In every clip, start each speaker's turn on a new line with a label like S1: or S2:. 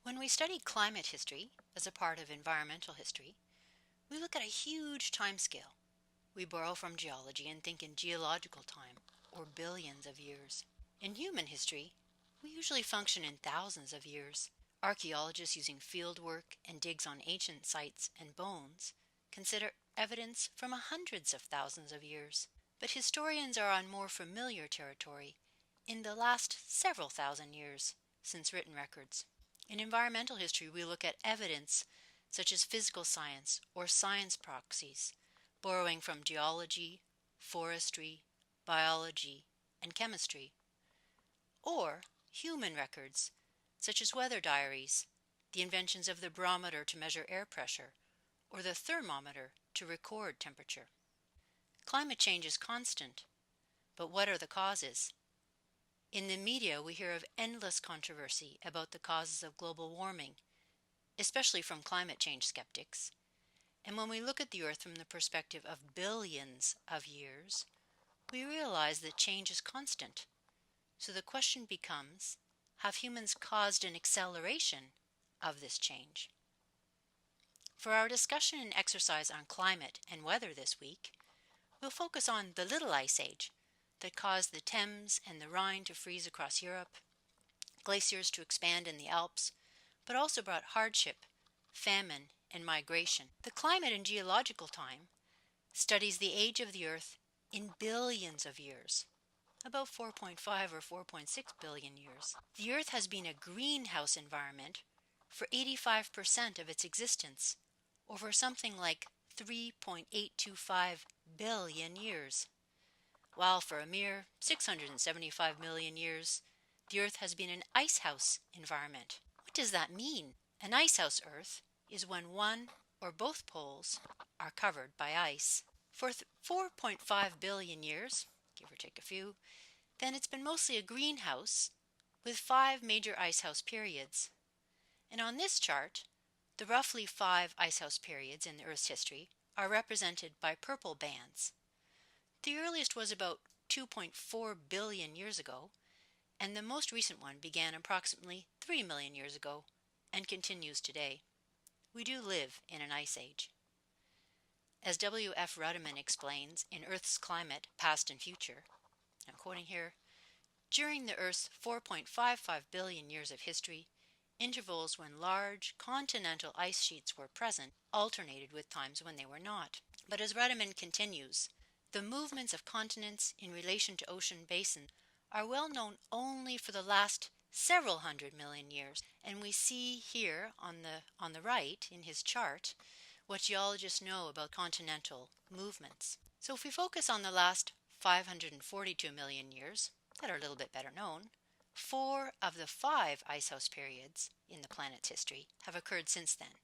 S1: When we study climate history as a part of environmental history, we look at a huge time scale. We borrow from geology and think in geological time, or billions of years. In human history, we usually function in thousands of years. Archaeologists using field work and digs on ancient sites and bones consider evidence from hundreds of thousands of years. But historians are on more familiar territory in the last several thousand years since written records. In environmental history, we look at evidence such as physical science or science proxies, borrowing from geology, forestry, biology, and chemistry, or human records such as weather diaries, the inventions of the barometer to measure air pressure, or the thermometer to record temperature. Climate change is constant, but what are the causes? In the media, we hear of endless controversy about the causes of global warming, especially from climate change skeptics. And when we look at the Earth from the perspective of billions of years, we realize that change is constant. So the question becomes, have humans caused an acceleration of this change? For our discussion and exercise on climate and weather this week, we'll focus on the Little Ice Age that caused the Thames and the Rhine to freeze across Europe, glaciers to expand in the Alps, but also brought hardship, famine, and migration. The climate in geological time studies the age of the Earth in billions of years, about 4.5 or 4.6 billion years. The Earth has been a greenhouse environment for 85% of its existence, or for something like 3.825 billion years, while for a mere 675 million years, the Earth has been an icehouse environment. What does that mean? An icehouse Earth is when one or both poles are covered by ice. For 4.5 billion years, give or take a few, then it's been mostly a greenhouse with 5 major icehouse periods. And on this chart, the roughly 5 icehouse periods in the Earth's history are represented by purple bands. The earliest was about 2.4 billion years ago, and the most recent one began approximately 3 million years ago and continues today. We do live in an ice age. As W. F. Rudiman explains in Earth's Climate, Past and Future, I'm quoting here, during the Earth's 4.55 billion years of history, intervals when large continental ice sheets were present alternated with times when they were not. But as Rudiman continues, the movements of continents in relation to ocean basins are well known only for the last several hundred million years, and we see here on the right in his chart what geologists know about continental movements. So if we focus on the last 542 million years that are a little bit better known, 4 of the 5 icehouse periods in the planet's history have occurred since then,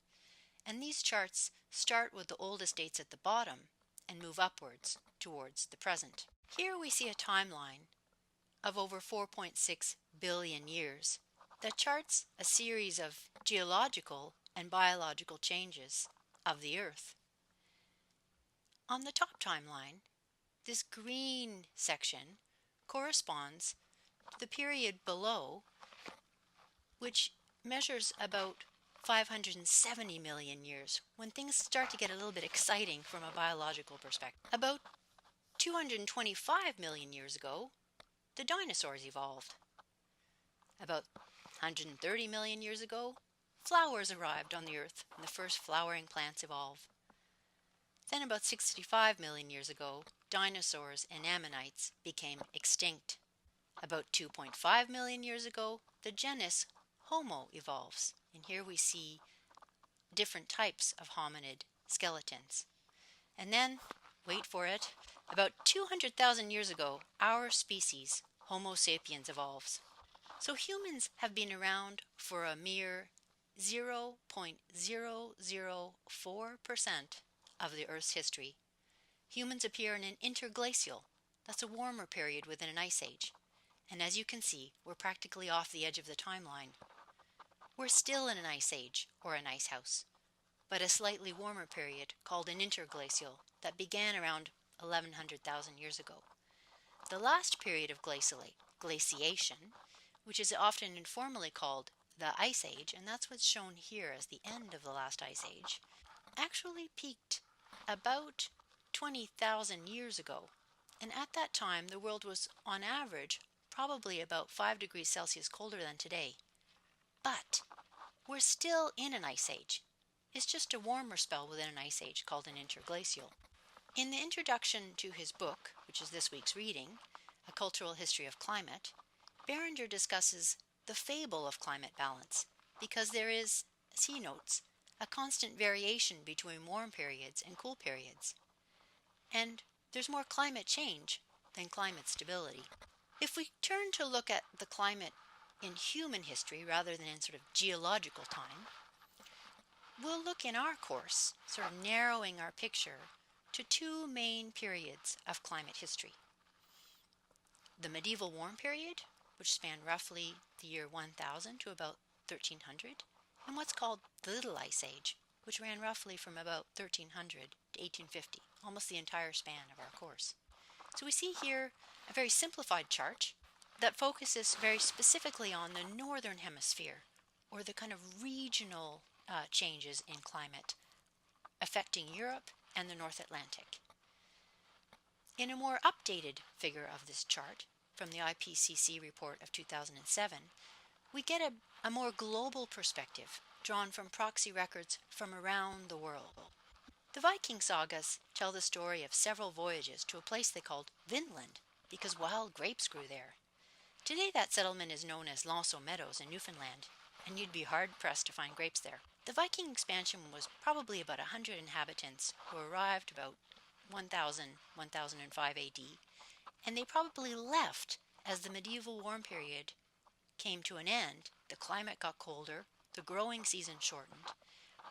S1: and these charts start with the oldest dates at the bottom and move upwards towards the present. Here we see a timeline of over 4.6 billion years that charts a series of geological and biological changes of the Earth. On the top timeline, this green section corresponds to the period below, which measures about 570 million years, when things start to get a little bit exciting from a biological perspective. About 225 million years ago, the dinosaurs evolved. About 130 million years ago, flowers arrived on the Earth and the first flowering plants evolved. Then about 65 million years ago, dinosaurs and ammonites became extinct. About 2.5 million years ago, the genus Homo evolves, and here we see different types of hominid skeletons. And then, wait for it, about 200,000 years ago, our species, Homo sapiens, evolves. So humans have been around for a mere 0.004% of the Earth's history. Humans appear in an interglacial, that's a warmer period within an ice age. And as you can see, we're practically off the edge of the timeline. We're still in an ice age, or an icehouse, but a slightly warmer period called an interglacial that began around 1100,000 years ago. The last period of glaciation, which is often informally called the Ice Age, and that's what's shown here as the end of the last Ice Age, actually peaked about 20,000 years ago. And at that time, the world was, on average, probably about 5 degrees Celsius colder than today. But we're still in an ice age. It's just a warmer spell within an ice age called an interglacial. In the introduction to his book, which is this week's reading, A Cultural History of Climate, Barringer discusses the fable of climate balance because there is, as he notes, a constant variation between warm periods and cool periods. And there's more climate change than climate stability. If we turn to look at the climate in human history rather than in sort of geological time, we'll look in our course, sort of narrowing our picture to two main periods of climate history. The medieval warm period, which spanned roughly the year 1000 to about 1300, and what's called the Little Ice Age, which ran roughly from about 1300 to 1850, almost the entire span of our course. So we see here a very simplified chart that focuses very specifically on the northern hemisphere, or the kind of regional changes in climate affecting Europe and the North Atlantic. In a more updated figure of this chart, from the IPCC report of 2007, we get a more global perspective drawn from proxy records from around the world. The Viking sagas tell the story of several voyages to a place they called Vinland because wild grapes grew there. Today that settlement is known as Lanceau Meadows in Newfoundland, and you'd be hard-pressed to find grapes there. The Viking expansion was probably about 100 inhabitants who arrived about 1005 AD, and they probably left as the medieval warm period came to an end, the climate got colder, the growing season shortened.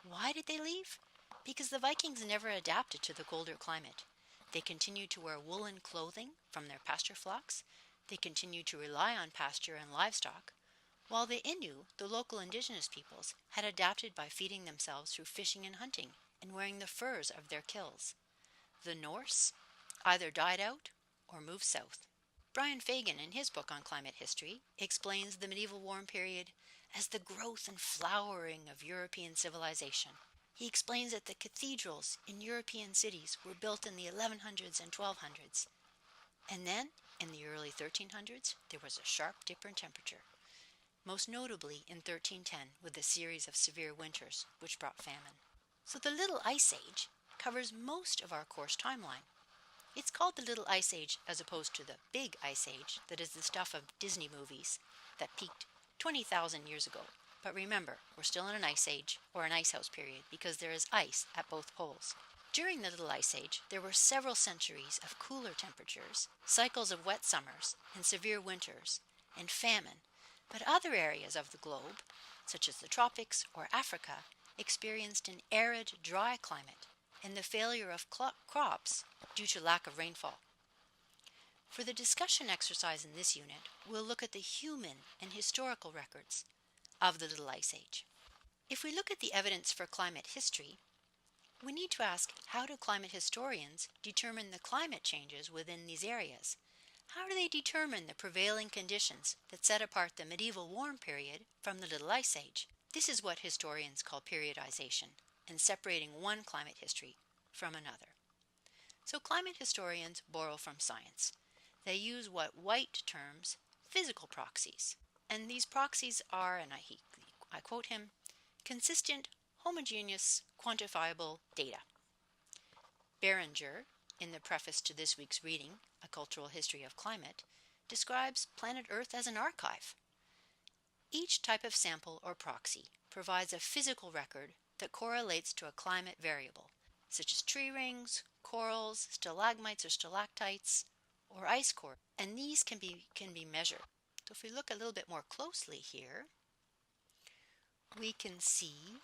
S1: Why did they leave? Because the Vikings never adapted to the colder climate. They continued to wear woolen clothing from their pasture flocks. They continued to rely on pasture and livestock, while the Innu, the local indigenous peoples, had adapted by feeding themselves through fishing and hunting and wearing the furs of their kills. The Norse either died out or moved south. Brian Fagan, in his book on climate history, explains the medieval warm period as the growth and flowering of European civilization. He explains that the cathedrals in European cities were built in the 1100s and 1200s. And then, in the early 1300s, there was a sharp dip in temperature, most notably in 1310 with a series of severe winters which brought famine. So the Little Ice Age covers most of our course timeline. It's called the Little Ice Age as opposed to the Big Ice Age that is the stuff of Disney movies that peaked 20,000 years ago. But remember, we're still in an ice age or an icehouse period because there is ice at both poles. During the Little Ice Age, there were several centuries of cooler temperatures, cycles of wet summers and severe winters, and famine. But other areas of the globe, such as the tropics or Africa, experienced an arid, dry climate and the failure of crops due to lack of rainfall. For the discussion exercise in this unit, we'll look at the human and historical records of the Little Ice Age. If we look at the evidence for climate history, we need to ask, how do climate historians determine the climate changes within these areas? How do they determine the prevailing conditions that set apart the medieval warm period from the Little Ice Age? This is what historians call periodization, and separating one climate history from another. So climate historians borrow from science. They use what White terms physical proxies. And these proxies are, and I quote him, consistent, homogeneous, quantifiable data. Barringer, in the preface to this week's reading, A Cultural History of Climate, describes planet Earth as an archive. Each type of sample or proxy provides a physical record that correlates to a climate variable, such as tree rings, corals, stalagmites or stalactites, or ice cores, and these can be measured. So if we look a little bit more closely here, we can see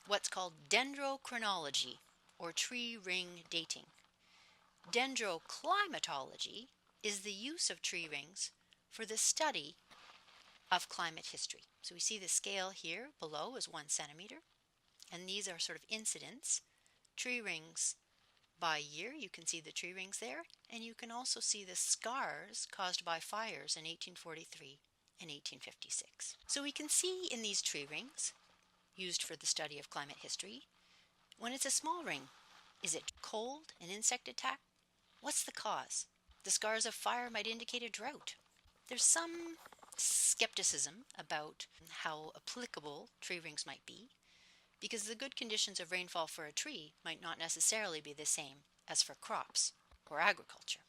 S1: what's called dendrochronology, or tree ring dating. Dendroclimatology is the use of tree rings for the study of climate history. So we see the scale here below is 1 centimeter, and these are sort of incidents. Tree rings by year, you can see the tree rings there, and you can also see the scars caused by fires in 1843 in 1856. So we can see in these tree rings, used for the study of climate history, when it's a small ring, is it cold, an insect attack? What's the cause? The scars of fire might indicate a drought. There's some skepticism about how applicable tree rings might be, because the good conditions of rainfall for a tree might not necessarily be the same as for crops or agriculture.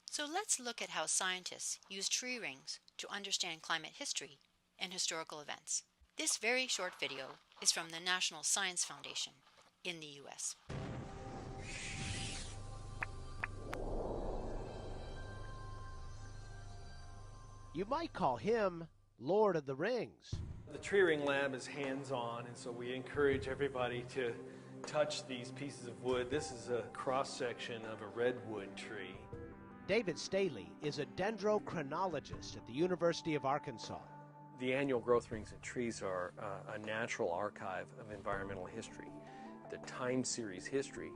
S1: So let's look at how scientists use tree rings to understand climate history and historical events. This very short video is from the National Science Foundation in the US.
S2: You might call him Lord of the Rings.
S3: The Tree Ring Lab is hands-on, and so we encourage everybody to touch these pieces of wood. This is a cross-section of a redwood tree.
S2: David Staley is a dendrochronologist at the University of Arkansas.
S3: The annual growth rings in trees are a natural archive of environmental history. The time series history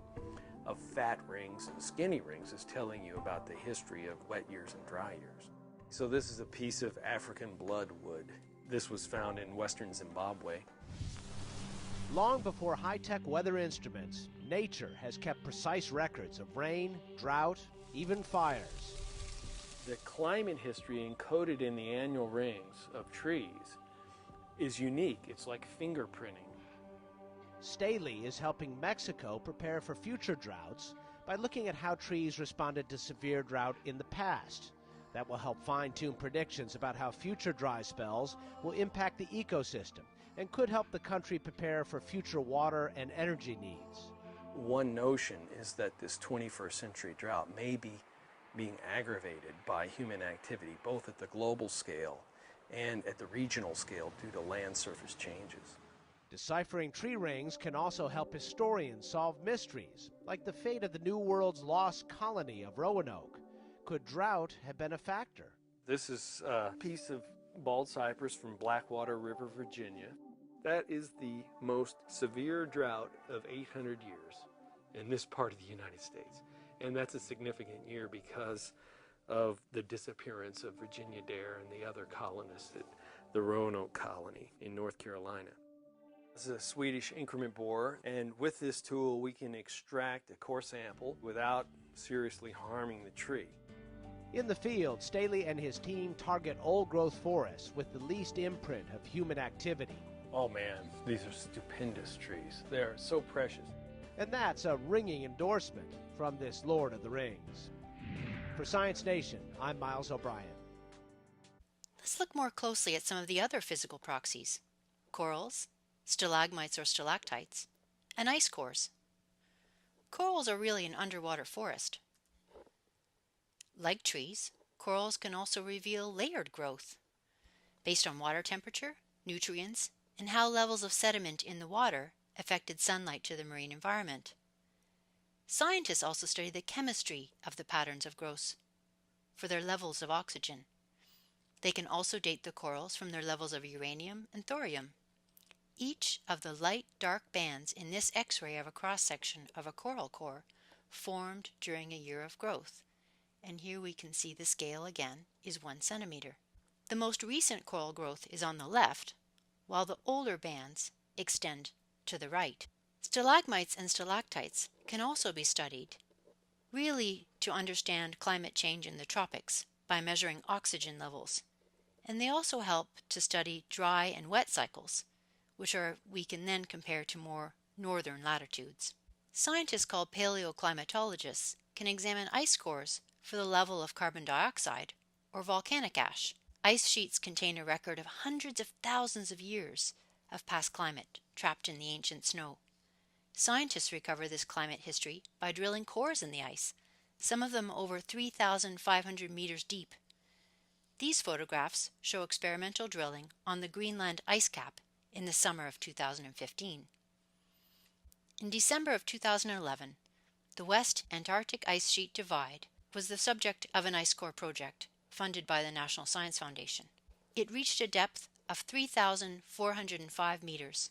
S3: of fat rings and skinny rings is telling you about the history of wet years and dry years. So this is a piece of African bloodwood. This was found in western Zimbabwe.
S2: Long before high-tech weather instruments, nature has kept precise records of rain, drought, even fires.
S3: The climate history encoded in the annual rings of trees is unique. It's like fingerprinting.
S2: Staley is helping Mexico prepare for future droughts by looking at how trees responded to severe drought in the past. That will help fine-tune predictions about how future dry spells will impact the ecosystem and could help the country prepare for future water and energy needs.
S3: One notion is that this 21st century drought may be being aggravated by human activity, both at the global scale and at the regional scale due to land surface changes.
S2: Deciphering tree rings can also help historians solve mysteries, like the fate of the New World's lost colony of Roanoke. Could drought have been a factor?
S3: This is a piece of bald cypress from Blackwater River, Virginia. That is the most severe drought of 800 years in this part of the United States. And that's a significant year because of the disappearance of Virginia Dare and the other colonists at the Roanoke colony in North Carolina. This is a Swedish increment borer, and with this tool we can extract a core sample without seriously harming the tree.
S2: In the field, Staley and his team target old-growth forests with the least imprint of human activity.
S3: Oh man, these are stupendous trees. They're so precious.
S2: And that's a ringing endorsement from this Lord of the Rings. For Science Nation, I'm Miles O'Brien.
S1: Let's look more closely at some of the other physical proxies: corals, stalagmites or stalactites, and ice cores. Corals are really an underwater forest. Like trees, corals can also reveal layered growth based on water temperature, nutrients, and how levels of sediment in the water affected sunlight to the marine environment. Scientists also study the chemistry of the patterns of growth for their levels of oxygen. They can also date the corals from their levels of uranium and thorium. Each of the light-dark bands in this X-ray of a cross-section of a coral core formed during a year of growth. And here we can see the scale again is 1 centimeter. The most recent coral growth is on the left, while the older bands extend to the right. Stalagmites and stalactites can also be studied, really to understand climate change in the tropics by measuring oxygen levels. And they also help to study dry and wet cycles, which we can then compare to more northern latitudes. Scientists called paleoclimatologists can examine ice cores for the level of carbon dioxide or volcanic ash. Ice sheets contain a record of hundreds of thousands of years of past climate trapped in the ancient snow. Scientists recover this climate history by drilling cores in the ice, some of them over 3,500 meters deep. These photographs show experimental drilling on the Greenland ice cap in the summer of 2015. In December of 2011, the West Antarctic Ice Sheet Divide was the subject of an ice core project funded by the National Science Foundation. It reached a depth of 3,405 meters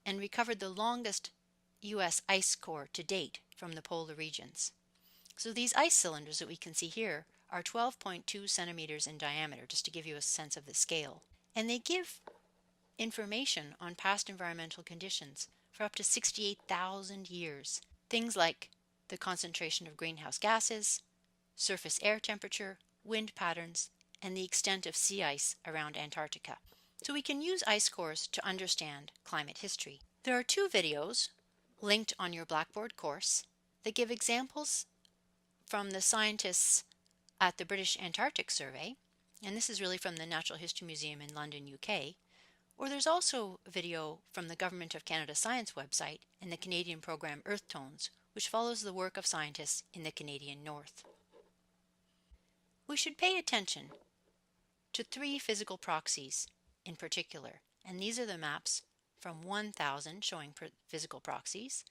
S1: and recovered the longest U.S. ice core to date from the polar regions. So these ice cylinders that we can see here are 12.2 centimeters in diameter, just to give you a sense of the scale. And they give information on past environmental conditions for up to 68,000 years. Things like the concentration of greenhouse gases, surface air temperature, wind patterns, and the extent of sea ice around Antarctica. So we can use ice cores to understand climate history. There are 2 videos linked on your Blackboard course that give examples from the scientists at the British Antarctic Survey, and this is really from the Natural History Museum in London, UK, or there's also a video from the Government of Canada Science website and the Canadian program Earth Tones, which follows the work of scientists in the Canadian North. We should pay attention to 3 physical proxies in particular, and these are the maps from 1000 showing physical proxies,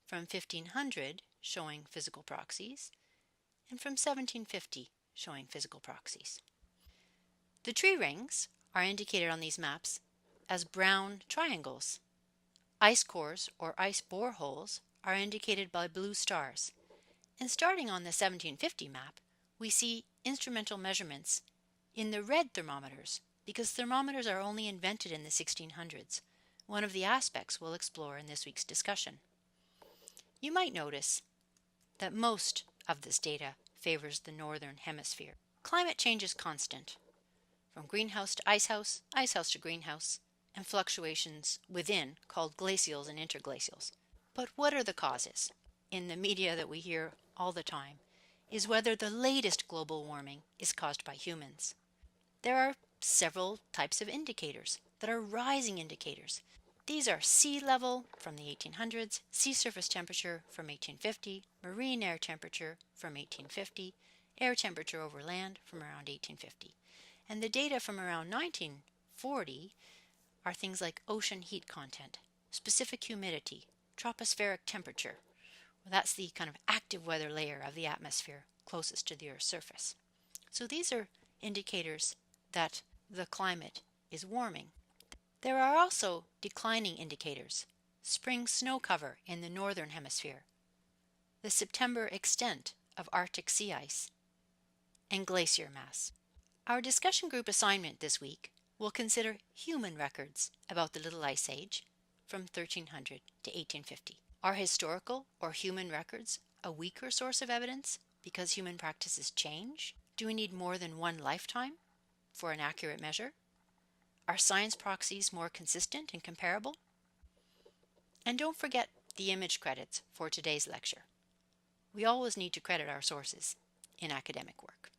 S1: from 1500 showing physical proxies, and from 1750 showing physical proxies. The tree rings are indicated on these maps as brown triangles. Ice cores or ice boreholes are indicated by blue stars. And starting on the 1750 map, we see instrumental measurements in the red thermometers, because thermometers are only invented in the 1600s, one of the aspects we'll explore in this week's discussion. You might notice that most of this data favors the northern hemisphere. Climate change is constant, from greenhouse to icehouse to greenhouse, and fluctuations within called glacials and interglacials. But what are the causes? In the media that we hear all the time is whether the latest global warming is caused by humans. There are several types of indicators that are rising indicators. These are sea level from the 1800s, sea surface temperature from 1850, marine air temperature from 1850, air temperature over land from around 1850. And the data from around 1940 are things like ocean heat content, specific humidity, tropospheric temperature. Well, that's the kind of active weather layer of the atmosphere closest to the Earth's surface. So these are indicators that the climate is warming. There are also declining indicators: spring snow cover in the northern hemisphere, the September extent of Arctic sea ice, and glacier mass. Our discussion group assignment this week will consider human records about the Little Ice Age from 1300 to 1850. Are historical or human records a weaker source of evidence because human practices change? Do we need more than one lifetime for an accurate measure? Are science proxies more consistent and comparable? And don't forget the image credits for today's lecture. We always need to credit our sources in academic work.